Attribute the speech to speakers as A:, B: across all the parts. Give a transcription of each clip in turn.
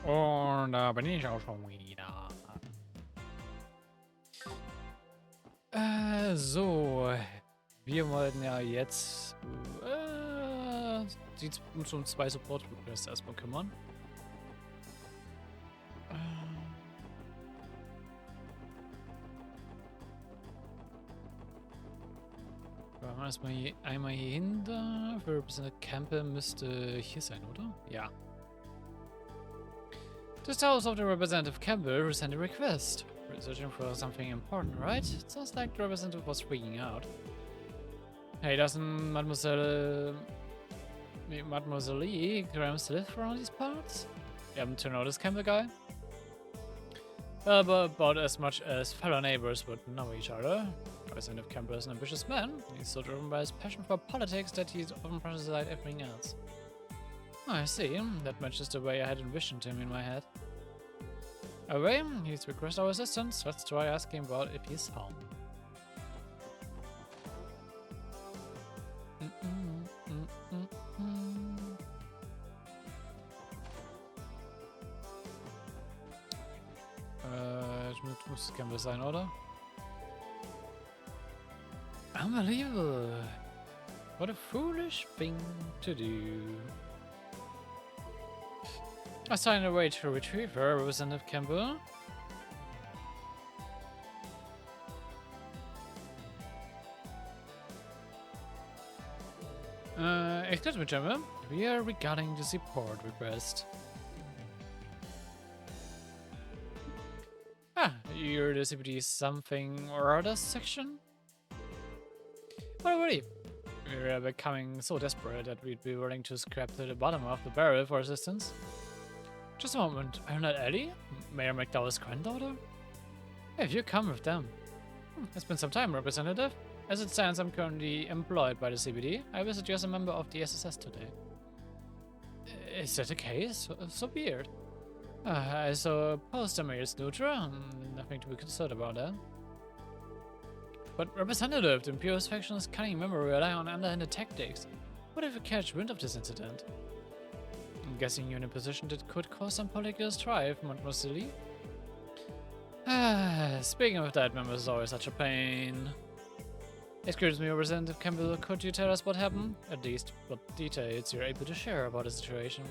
A: Und da bin ich auch schon wieder. So. Wir wollten ja jetzt uns um 2 Support-Requests erstmal kümmern. Wir machen erstmal hier, einmal hier hinter. Für Representative Campbell müsste hier sein, oder? Ja. This house of the Representative Campbell sent a request. We're searching for something important, right? It sounds like the representative was freaking out. Hey, doesn't Mademoiselle Lee Grams live around these parts? You happen to know this Campbell guy? But about as much as fellow neighbors would know each other. Representative Campbell is an ambitious man. He's so driven by his passion for politics that he often pushes aside everything else. Oh, I see. That matches the way I had envisioned him in my head. Anyway, he's requested our assistance. Let's try asking about if he's home. Muss Campbell sein, oder? Unbelievable! What a foolish thing to do. Assign a way to retrieve her, Representative Campbell. Excuse me, gentlemen. We are regarding the support request. You're the CPD something or other section? What a relief. We're becoming so desperate that we'd be willing to scrap to the bottom of the barrel for assistance. Just a moment, are you not Ellie? Mayor McDowell's granddaughter? Have you come with them? It's been some time, Representative. As it stands, I'm currently employed by the CPD. I visit you as a member of the SSS today. Is that the case? So weird. I saw a poster Mayor's neutral. Nothing to be concerned about that. But Representative, the Imperial's faction's cunning memory rely on underhanded tactics. What if we catch wind of this incident? I'm guessing you're in a position that could cause some political strife, Mademoiselle Lee? Speaking of that, members is always such a pain. Excuse me, Representative Campbell, could you tell us what happened? At least, what details you're able to share about the situation?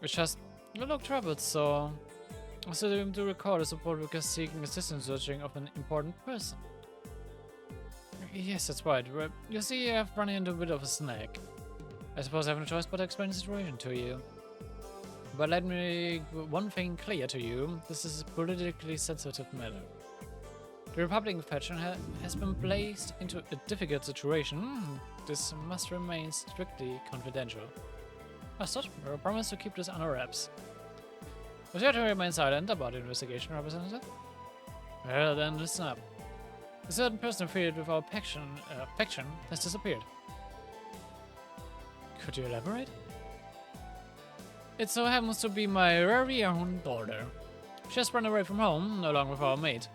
A: It's just, you look troubled, so I assume to recall a support request seeking assistance searching of an important person. Yes, that's right. You see, I've run into a bit of a snag. I suppose I have no choice but to explain the situation to you. But let me make one thing clear to you. This is a politically sensitive matter. The Republican faction has been placed into a difficult situation. This must remain strictly confidential. I promise to keep this under wraps. Would you like to remain silent about the investigation, Representative? Well, then listen up. A certain person affiliated with our faction has disappeared. Could you elaborate? It so happens to be my very own daughter. She has run away from home, along with our maid.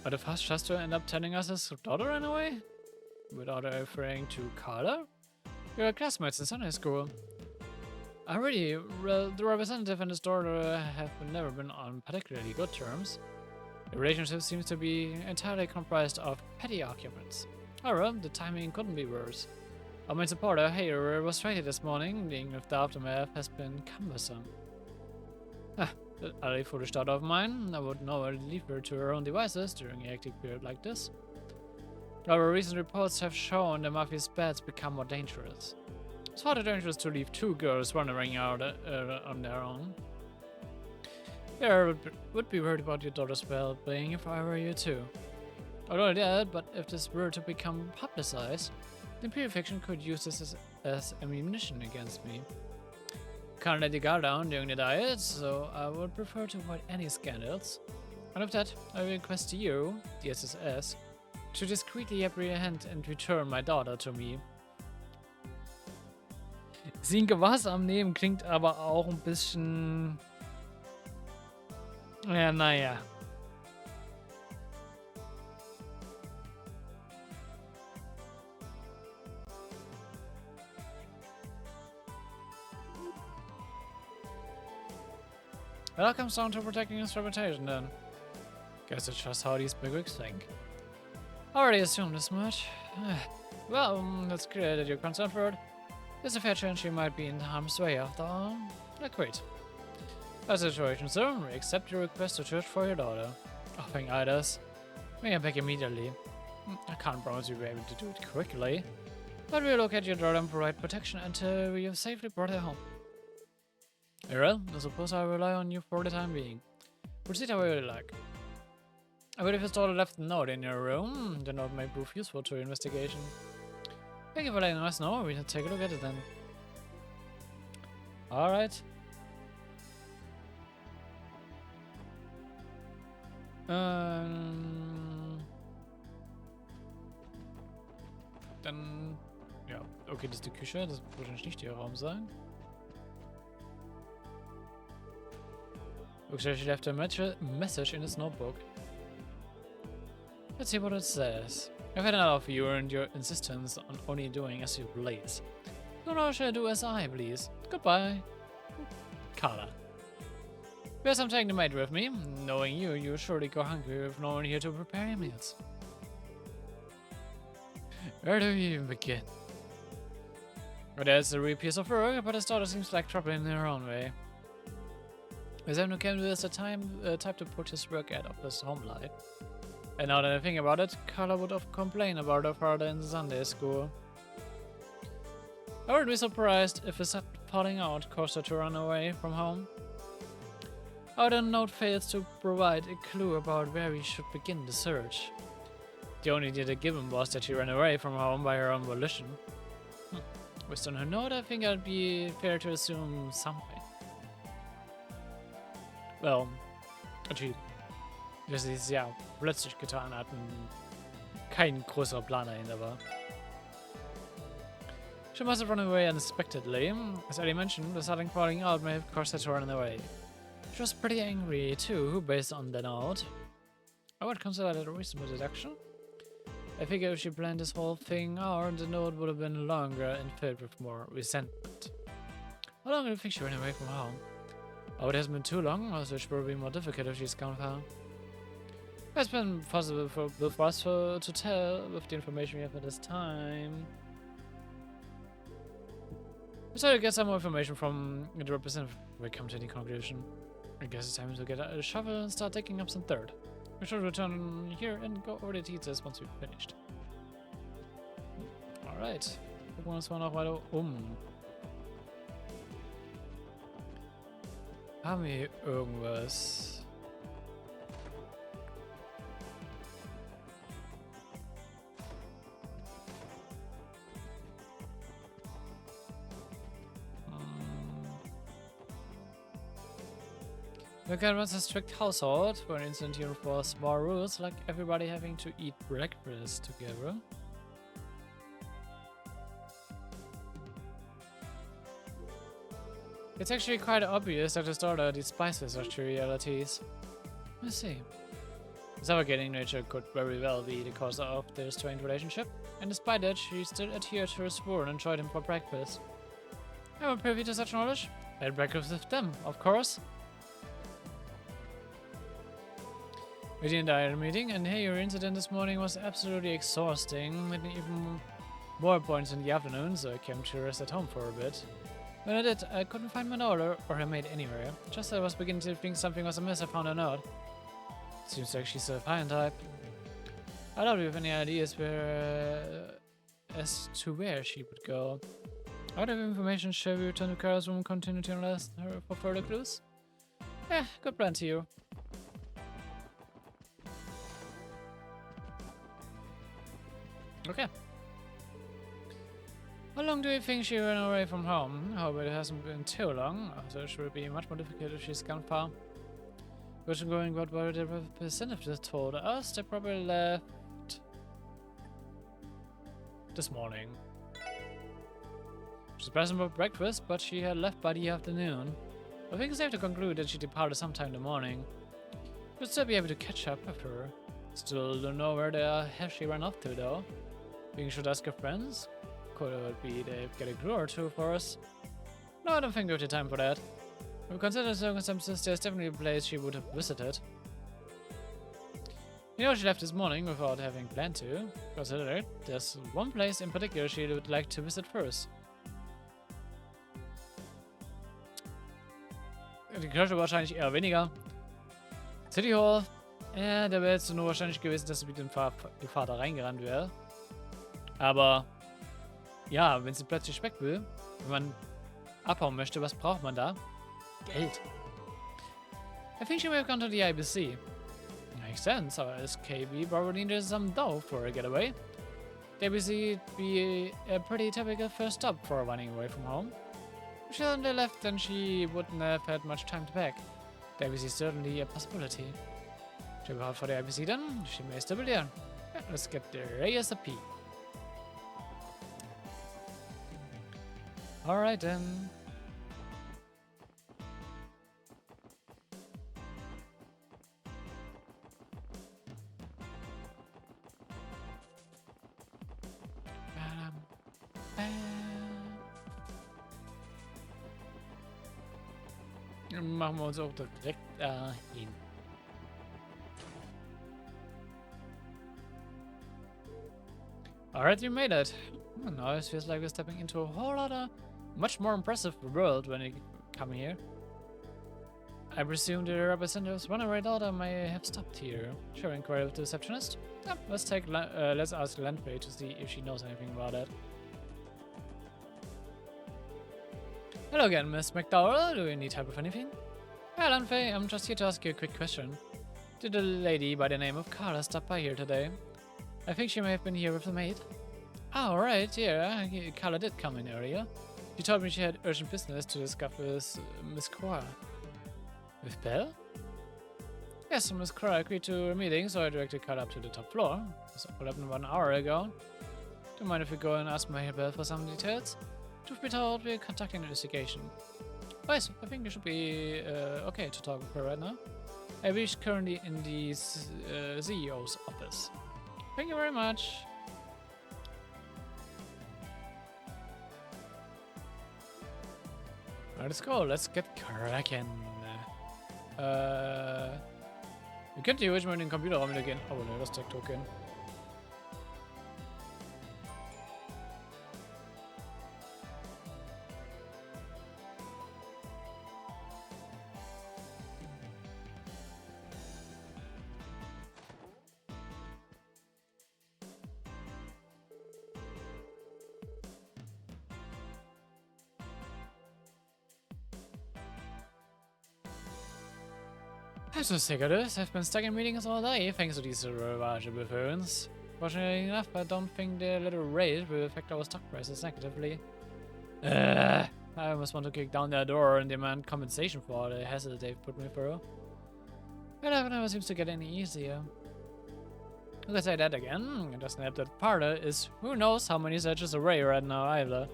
A: But the fast Shuster end up telling us his daughter ran away? Without referring to Carla? We were classmates in Sunday school. Already, the representative and his daughter have never been on particularly good terms. The relationship seems to be entirely comprised of petty arguments. However, the timing couldn't be worse. Our main supporter, Hayter, was traded this morning, dealing with the aftermath has been cumbersome. That utterly foolish daughter of mine, I would normally leave her to her own devices during a hectic period like this. However, recent reports have shown the Mafia's bats become more dangerous. It's far too dangerous to leave two girls wandering out on their own. Yeah, I would be worried about your daughter's well-being if I were you too. Not only that, but if this were to become publicized, the Imperial faction could use this as ammunition against me. Can't let the guard down during the diet, so I would prefer to avoid any scandals. And with that, I request you, the SSS, to discreetly apprehend and return my daughter to me. Sinke was am Nehmen klingt aber auch ein bisschen... Ja, naja. It all comes down to protecting his reputation then. Guess it's just how these bigwigs think. Already assumed as much. Well, that's clear that you're concerned for it. There's a fair chance she might be in harm's way after all. Agreed. Our situation, sir. We accept your request to search for your daughter. Offering Ida's. We are back immediately. I can't promise you'll be able to do it quickly, but we'll locate your daughter and provide protection until we have safely brought her home. Very well, I suppose I rely on you for the time being. Proceed however you like. But if his daughter left a note in your room, the note may prove useful to your investigation. Thank you for letting us know. We can take a look at it then. Alright. Dann, ja, okay, das ist die Küche, das wird wahrscheinlich nicht ihr Raum sein. Looks like she left a message in his notebook. Let's see what it says. I've had enough of you and your insistence on only doing as you please. So now shall I do as I please. Goodbye. Carla. Yes, I'm taking the maid with me. Knowing you, you'll surely go hungry with no one here to prepare your meals. Where do we even begin? Well, there's a real piece of work, but his daughter seems like trouble in her own way. His own came to us a type to put his work out of his home life. And now that I think about it, Carla would have complained about her father in Sunday school. I wouldn't be surprised if his falling out caused her to run away from home. Our note fails to provide a clue about where we should begin the search. The only data given was that she ran away from home by her own volition. Based on her note, I think it'd be fair to assume something. Well, dass sie es ja plötzlich getan hatten, kein großer Plan dahinter war. She must have run away unexpectedly. As already mentioned, the sudden falling out may have caused her to run away. She was pretty angry too, based on the note. I would consider that a reasonable deduction. I figure if she planned this whole thing out, the note would have been longer and filled with more resentment. How long do you think she ran away from home? Oh, it hasn't been too long, also it will be more difficult if she's gone far. It's been possible for us to tell with the information we have at this time. We try to get some more information from the representative. We come to any conclusion. I guess it's time to get a shovel and start digging up some dirt. We should return here and go over the details once we've finished. Alright. Gucken wir uns mal noch weiter Haben wir hier irgendwas? Logan runs a strict household, for instance here for small rules like everybody having to eat breakfast together. It's actually quite obvious that his daughter despises such trivialities. Let's see. His suffocating nature could very well be the cause of their strained relationship, and despite that, she still adhered to her sworn and enjoyed him for breakfast. I'm privy to such knowledge. I had breakfast with them, of course. We did a meeting, and hey, your incident this morning was absolutely exhausting. Made me even more points in the afternoon, so I came to rest at home for a bit. When I did, I couldn't find my daughter or her maid anywhere. Just as I was beginning to think something was amiss, I found a note. Seems like she's a fine type. I don't have any ideas as to where she would go. Out of information, shall we return to Kara's room and continue to analyze her for further clues? Yeah, good plan to you. Okay. How long do you think she ran away from home? I hope it hasn't been too long, so it should be much more difficult if she's gone far. Question going what were the representatives told us? They probably left this morning. She's present for breakfast, but she had left by the afternoon. I think it's safe to conclude that she departed sometime in the morning. We'll still be able to catch up with her. Still don't know where the hell she ran off to though. Think you should ask her friends? Could it be they get a clue or two for us? No, I don't think we have the time for that. When considered circumstances, there's definitely a place she would have visited. You know, she left this morning without having planned to. Consider it, there's one place in particular she would like to visit first. Die Kirche wahrscheinlich eher weniger. City Hall. Ja, da wäre jetzt nur wahrscheinlich gewesen, dass sie mit dem Vater reingerannt wäre. Aber ja, wenn sie plötzlich weg will, wenn man abhauen möchte, was braucht man da? Geld. I think she may have gone to the IBC. Makes sense, our SKB probably needed some dough for a getaway. The IBC would be a pretty typical first stop for running away from home. If she hadn't left, then she wouldn't have had much time to pack. The IBC is certainly a possibility. Should we head for the IBC then? She may still be there. Yeah, let's get there ASAP. Alright then. Machen wir uns auch direkt hin. Alright, you made it. Now it feels like we're stepping into a whole other, much more impressive world when you come here. I presume the representative's runaway daughter may have stopped here. Sure, inquire with the receptionist. Yeah, let's ask Landfay to see if she knows anything about it. Hello again, Miss McDowell. Do you need help with anything? Well, Landfay, I'm just here to ask you a quick question. Did a lady by the name of Carla stop by here today? I think she may have been here with the maid. Oh, right, yeah, Carla did come in earlier. She told me she had urgent business to discuss with Miss Cora. With Belle? Yes, Miss Cora agreed to a meeting, so I directed Carla up to the top floor. This all happened 1 hour ago. Do you mind if we go and ask my Belle for some details? Truth be told, we're conducting an investigation. Oh, yes, I think you should be okay to talk with her right now. She's currently in the CEO's office. Thank you very much. Let's go, let's get cracking. Wir könnten theoretisch mal in den Computerraum wieder gehen. Oh ne, das ist Token. I'm so sick of this. I've been stuck in meetings all day thanks to these reliable phones. Fortunately enough, I don't think the little raid will affect our stock prices negatively. I almost want to kick down their door and demand compensation for all the hassle they've put me through. But life never seems to get any easier. You could say that again. It doesn't help that Parda is who knows how many searches away right now either.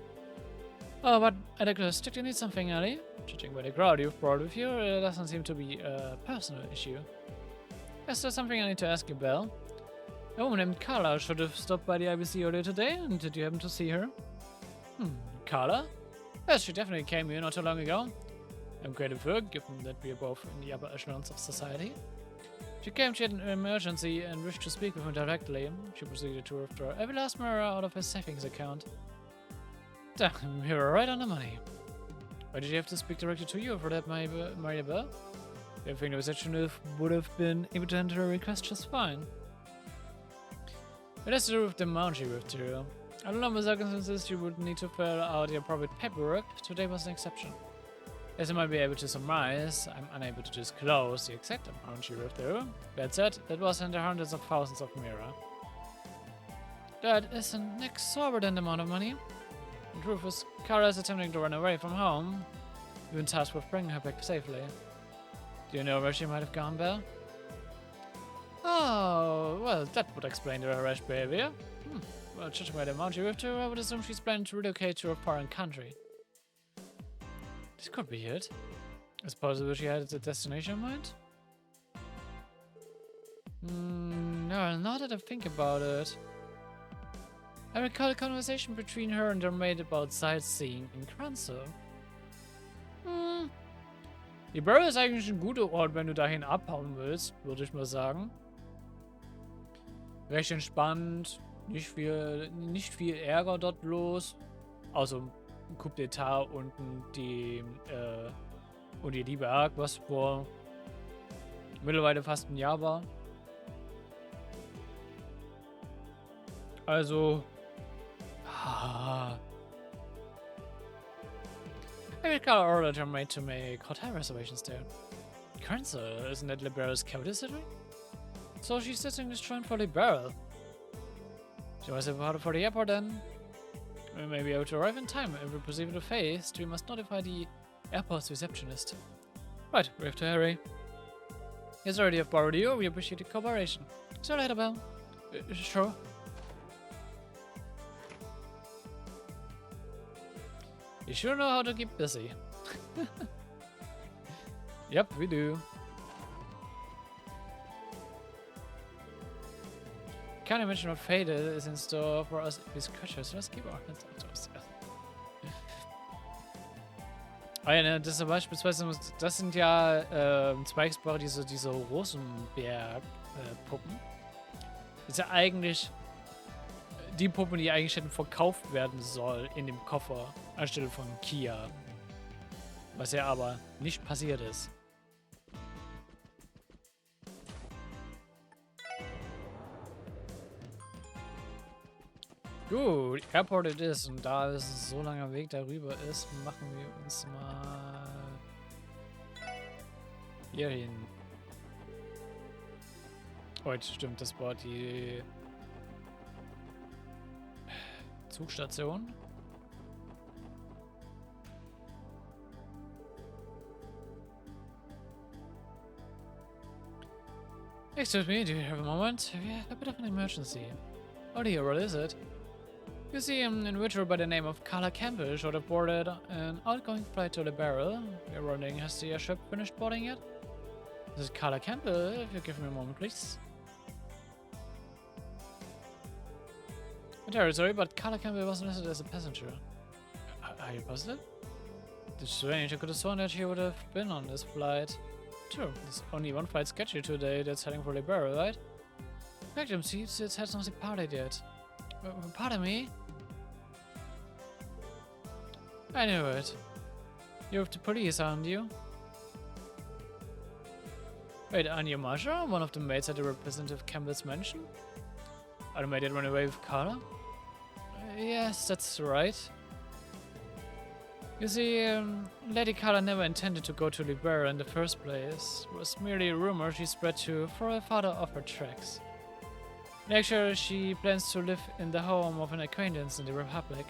A: Oh, but I strictly need something, Ali. Judging by the crowd you've brought with you, it doesn't seem to be a personal issue. Is there something I need to ask you, Belle? A woman named Carla should have stopped by the IBC earlier today, and did you happen to see her? Carla? Yes, she definitely came here not too long ago. I'm grateful for her, given that we are both in the upper echelons of society. She had an emergency and wished to speak with him directly. She proceeded to withdraw every last mirror out of his savings account. Damn, you're right on the money. Why did you have to speak directly to you for that, Maria Belle? I think the receptionist would have been able to handle her request just fine. It has to do with the amount she withdrew. Under normal circumstances, you would need to fill out the appropriate paperwork. Today was an exception. As you might be able to surmise, I'm unable to disclose the exact amount she withdrew. That said, it was in the hundreds of thousands of mirror. That is an exorbitant amount of money. The truth is, Kara is attempting to run away from home. You've been tasked with bringing her back safely. Do you know where she might have gone, Belle? Oh, well, that would explain her rash behavior. Well, judging by the amount she withdrew, I would assume she's planning to relocate to a foreign country. This could be it. Is it possible she had a destination in mind? No, now that I think about it. I recall a conversation between her and her maid about sightseeing in Cranso. Liberl ist eigentlich ein guter Ort, wenn du dahin abhauen willst, würde ich mal sagen. Recht entspannt, nicht viel Ärger dort los. Außer ein Coup d'Etat und die Berg, was vor mittlerweile fast ein Jahr war. Also, I got an order made to make hotel reservations there. Current isn't that Liberl's capital city? So she's sitting this train for Liberl. She was about for the airport then. We may be able to arrive in time. If we proceed with the phase, we must notify the airport's receptionist. Right, we have to hurry. He's already have borrowed you. We appreciate the cooperation. See you later, Belle. Sure. You sure know how to keep busy. Yep, we do. Can't imagine what fate is in store for us these creatures. Let's keep our hands up to ourselves. Ah ja, ne, das ist beispielsweise, das sind ja Zweigsprache, diese Rosenberg-Puppen. Das ist ja eigentlich die Puppen, die eigentlich hätten verkauft werden soll in dem Koffer anstelle von Kia. Was ja aber nicht passiert ist. Gut, Airport it is. Und da es so langer Weg darüber ist, machen wir uns mal hier hin. Heute stimmt, das war die Zugstation. Excuse me, do you have a moment? We have a bit of an emergency. Oh dear, what is it? You see, an individual by the name of Carla Campbell should have boarded an outgoing flight to Liberl. We're wondering, has the airship finished boarding yet? This is Carla Campbell, if you give me a moment, please. I'm terribly sorry, but Carla Campbell wasn't listed as a passenger. Are you positive? It's strange, I could have sworn that she would have been on this flight. True, there's only one flight scheduled today that's heading for Liberl, right? Magnum seats, it has not departed yet. Pardon me? I knew it. You're with the police, aren't you? Wait, aren't you Marsha, one of the maids at the Representative Campbell's mansion? Are the maid that ran away with Carla? Yes, that's right. You see, Lady Carla never intended to go to Liberl in the first place. It was merely a rumor she spread to throw her father off her tracks. Actually, she plans to live in the home of an acquaintance in the Republic.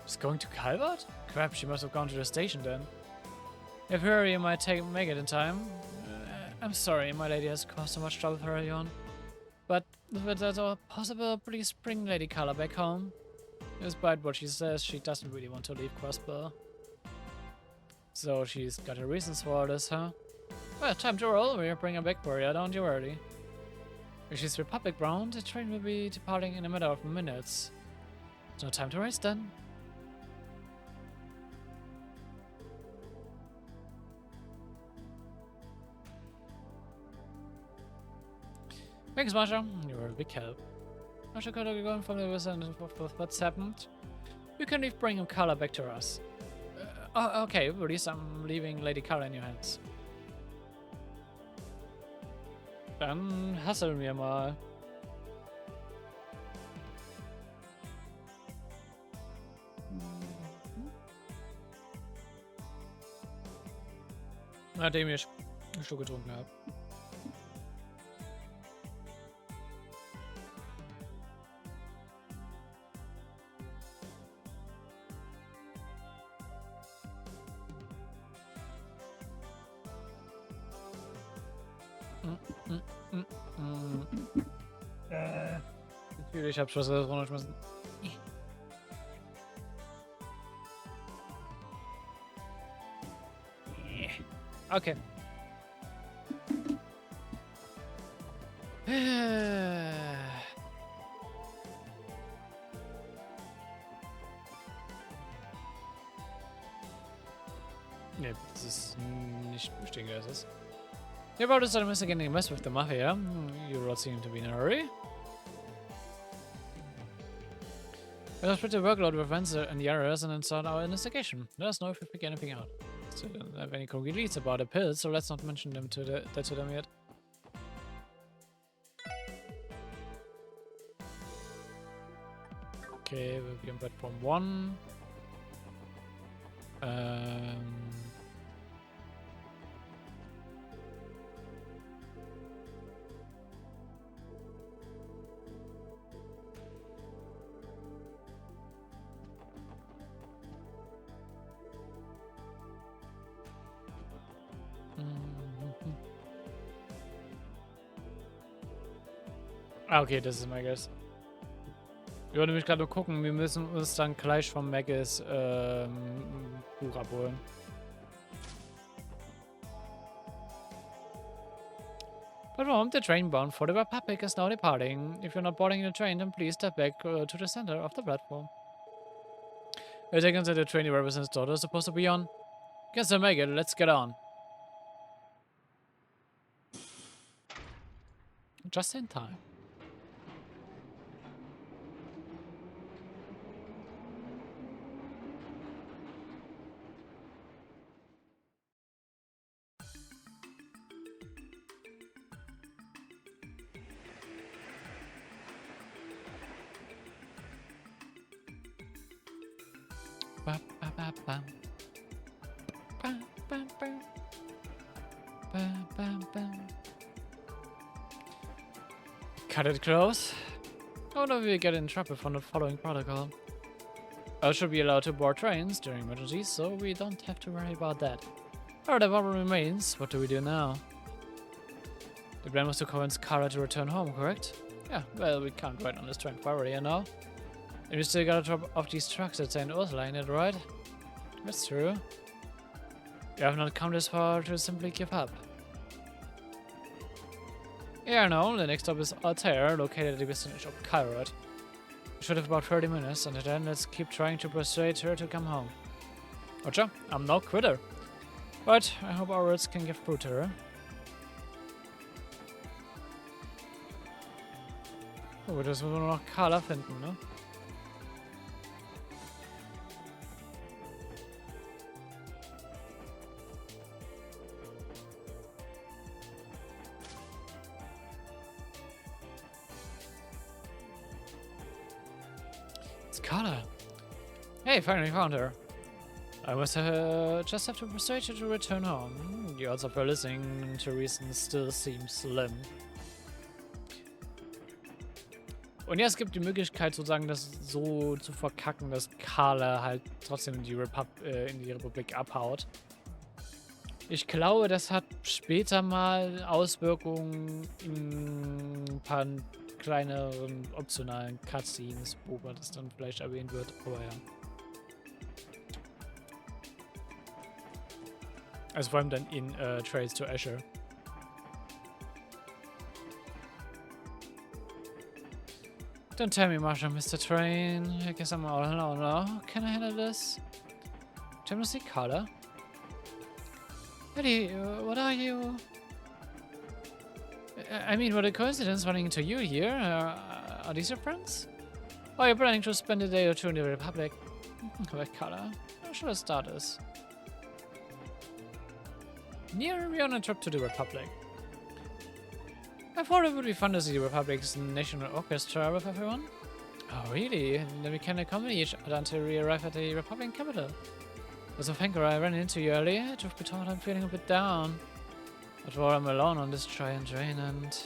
A: She's going to Calvard? Crap, she must have gone to the station then. If you hurry, you might make it in time. I'm sorry, my lady has caused so much trouble for her, but if it's at all possible, please bring Lady Carla back home. Despite what she says, she doesn't really want to leave Crossbell. So she's got her reasons for all this, huh? Well, time to roll. We'll bring her back for you, don't you worry. If she's Republic bound, the train will be departing in a matter of minutes. No time to race then. Thanks, Marsha. You were a big help. Marsha could have gone from the representative of what's happened. You can leave bring Carla back to us. Okay, at least I'm leaving Lady Carla in your hands. Dann hasseln wir mal. Nachdem ich einen Schluck getrunken habe. Natürlich, ich hab's was runtergeschmissen. Okay. Ne, das ist nicht bestehen, das ist. You about to start investigating a mess with the mafia. You all seem to be in a hurry. Let us split the workload with Reise and the others and then start our investigation. Let us know if we pick anything out. Still don't have any concrete leads about the pills, so let's not mention them to them yet. Okay, we'll be on platform 1. Ah, okay, das ist mein Guess. Ich wollte nämlich gerade nur gucken, wir müssen uns dann gleich vom Maggis Buch abholen. But home, the train bound for the Republic is now departing. If you're not boarding the train, then please step back to the center of the platform. We're taken to the train the represent's daughter is supposed to be on. Guess I'll make it, let's get on. Just in time. Ba, ba, ba, ba. Ba, ba, ba. Ba, ba, ba. Cut it close. I wonder if we get in trouble for not following protocol. I should be allowed to board trains during emergencies, so we don't have to worry about that. However, the problem remains. What do we do now? The plan was to convince Kara to return home, correct? Yeah, well, we can't wait on this train forever, you know? And we still gotta drop off these trucks at St. Ursula, ain't it right? That's true. You have not come this far to simply give up. Yeah, no, the next stop is Altair, located at the vicinity of Calvard. We should have about 30 minutes, and then let's keep trying to persuade her to come home. Roger, I'm no quitter. But I hope our words can give fruit to her. Oh, das müssen wir nur noch Carla finden, ne? It's Carla. Hey, finally found her. I must just have to persuade her to return home. The odds of her listening to reason still seem slim. Und ja, es gibt die Möglichkeit, sozusagen das so zu verkacken, dass Carla halt trotzdem in die Republik abhaut. Ich glaube, das hat später mal Auswirkungen in ein paar kleineren optionalen Cutscenes, wo man das dann vielleicht erwähnt wird, aber ja. Also vor allem dann in Trails to Asher. Don't tell me, Marshal, Mr. Train. I guess I'm all alone now. Can I handle this? Time to see Carla. Eddie, what are you? I mean, what a coincidence running into you here. Are these your friends? Oh, you're planning to spend a day or two in the Republic. With Carla. How should I start this? We're on a trip to the Republic. I thought it would be fun to see the Republic's national orchestra with everyone. Oh, really? Then we can accompany each other until we arrive at the Republican capital. So thank you, I ran into you earlier. Truth be told, I'm feeling a bit down. But while I'm alone on this giant train and...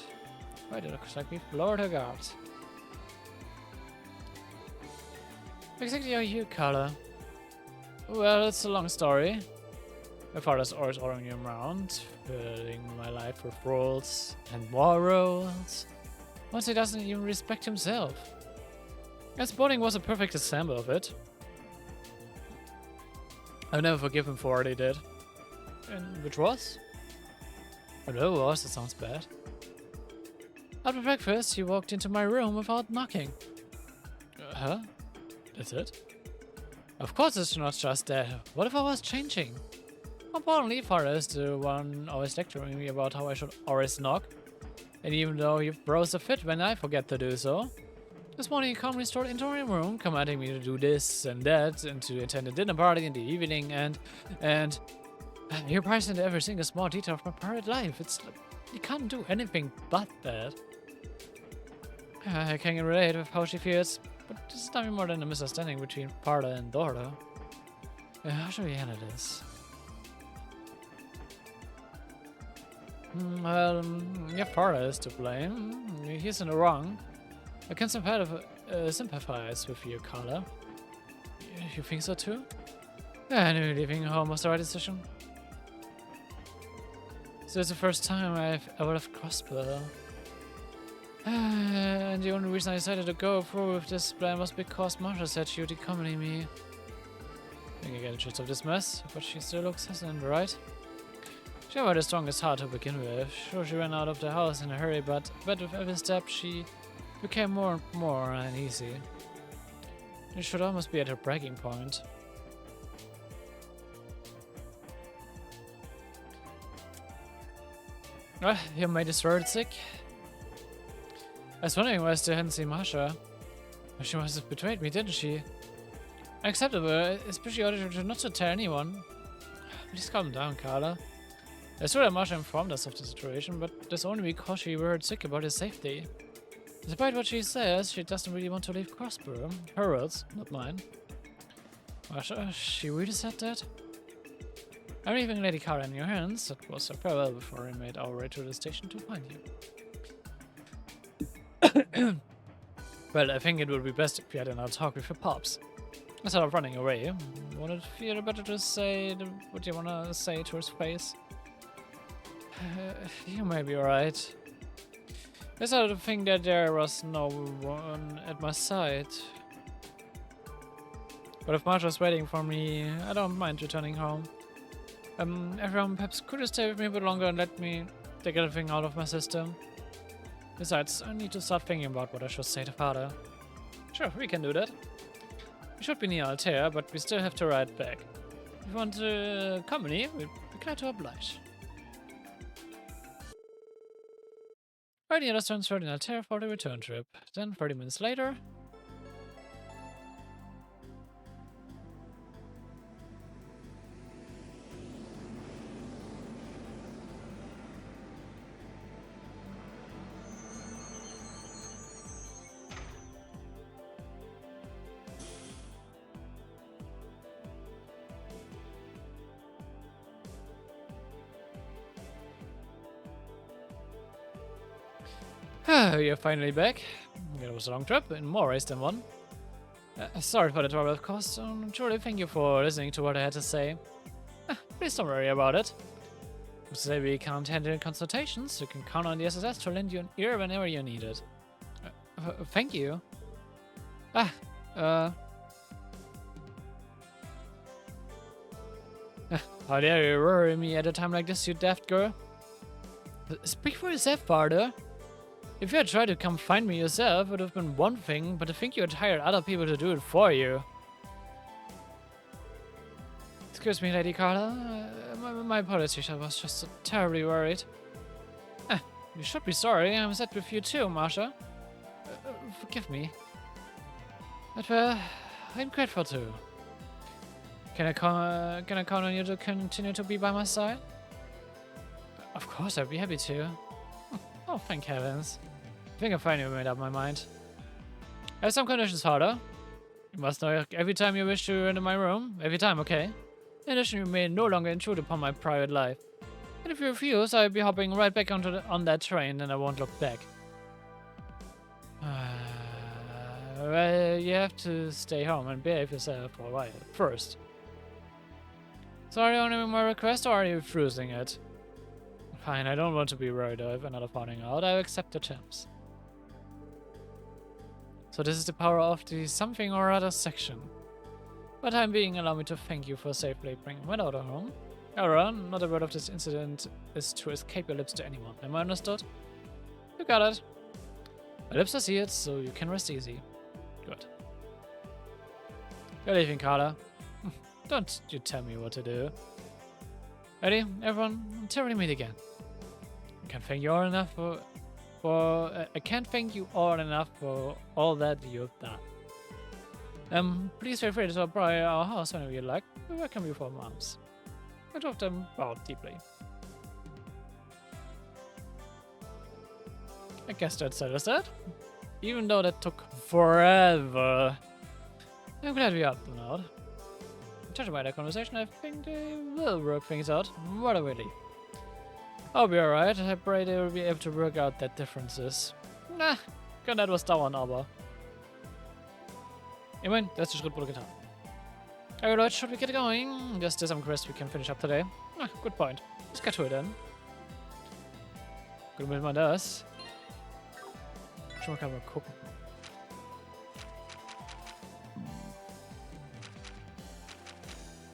A: Wait, it looks like we've lowered her guards. Exactly how you, Carla? Well, it's a long story. My father's always ordering me around, filling my life with roles and more roles. Once he doesn't even respect himself. Guess boarding was a perfect example of it. I'll never forgive him for what he did. And which was? Hello, was, that sounds bad. After breakfast, he walked into my room without knocking. Huh? That's it? Of course it's not just that. What if I was changing? Apparently, Father is the one always lecturing me about how I should always knock. And even though he throws a fit when I forget to do so. This morning he calmly strode into my room, commanding me to do this and that, and to attend a dinner party in the evening, and he pries into every single small detail of my private life. It's like, you can't do anything but that. I can relate with how she feels, but this is nothing more than a misunderstanding between father and daughter. How should we handle this? Well, your father is to blame. He's in the wrong. I can sympathize with you, Carla. You think so too? Yeah, I knew leaving home was the right decision. So it's the first time I've ever left Crossbell. And the only reason I decided to go through with this plan was because Marsha said she would accompany me. I think I get a gist of this mess, but she still looks hesitant, right? She had the strongest heart to begin with. Sure, she ran out of the house in a hurry, but with every step she became more and more uneasy. It should almost be at her breaking point. You made this throat sick. I was wondering why I still hadn't seen Marsha. She must have betrayed me, didn't she? Unacceptable, especially ordered her not to tell anyone. Please calm down, Carla. I saw that Marsha informed us of the situation, but that's only because she worried sick about his safety. Despite what she says, she doesn't really want to leave Crossbell. Her words, not mine. Marsha, she really said that? I'm leaving Lady Carla in your hands. That was a farewell before we made our way to the station to find you. Well, I think it would be best if you had another talk with your pops. Instead of running away, would it feel better to say what you want to say to his face? You may be right. I started to think that there was no one at my side. But if Marsha's waiting for me, I don't mind returning home. Everyone perhaps could you stay with me a bit longer and let me take everything out of my system? Besides, I need to start thinking about what I should say to Father. Sure, we can do that. We should be near Altair, but we still have to ride back. If you want company, we'd be glad to oblige. Right, the others transferred in Altair for the return trip. Then, 30 minutes later... You're finally back. It was a long trip, and more race than one. Sorry for the trouble, of course. Truly thank you for listening to what I had to say. Please don't worry about it. Say we can't handle consultations, you can count on the SSS to lend you an ear whenever you need it. Thank you. How dare you worry me at a time like this, you daft girl? Speak for yourself, Father. If you had tried to come find me yourself, it would have been one thing, but to think you had hired other people to do it for you. Excuse me, Lady Carla. My apologies, I was just so terribly worried. You should be sorry, I'm sad with you too, Marsha. Forgive me. But, I'm grateful too. Can I count on you to continue to be by my side? Of course, I'd be happy to. Oh, thank heavens. I think I finally made up my mind. I have some conditions, Father. You must know every time you wish to enter my room. Every time, okay? In addition, you may no longer intrude upon my private life. And if you refuse, I'll be hopping right back on that train and I won't look back. Well, you have to stay home and behave yourself for a while first. So are you honoring my request or are you refusing it? Fine, I don't want to be worried if another finding out. I'll accept the terms. So this is the power of the something or other section. For the time being, allow me to thank you for safely bringing my daughter home. However, not a word of this incident is to escape your lips to anyone. Am I understood? You got it. My lips are sealed, so you can rest easy. Good. You're leaving, Carla. Don't you tell me what to do. Ready, everyone? Until we meet again. I can't thank you all enough I can't thank you all enough for all that you've done. Please feel free to stop by our house whenever you like. We welcome you for months. I talked them about deeply. I guess that settles that. Even though that took forever. I'm glad we helped them out. Judging by that conversation, I think they will work things out. What a relief. I'll be alright. I pray they will be able to work out their differences. Na, kann etwas dauern, aber. Immerhin, der erste Schritt wurde getan. Alright, Lloyd, should we get going? Just some quests we can finish up today. Ah, good point. Let's get to it then. Gut, damit man das. Schon mal kann man gucken.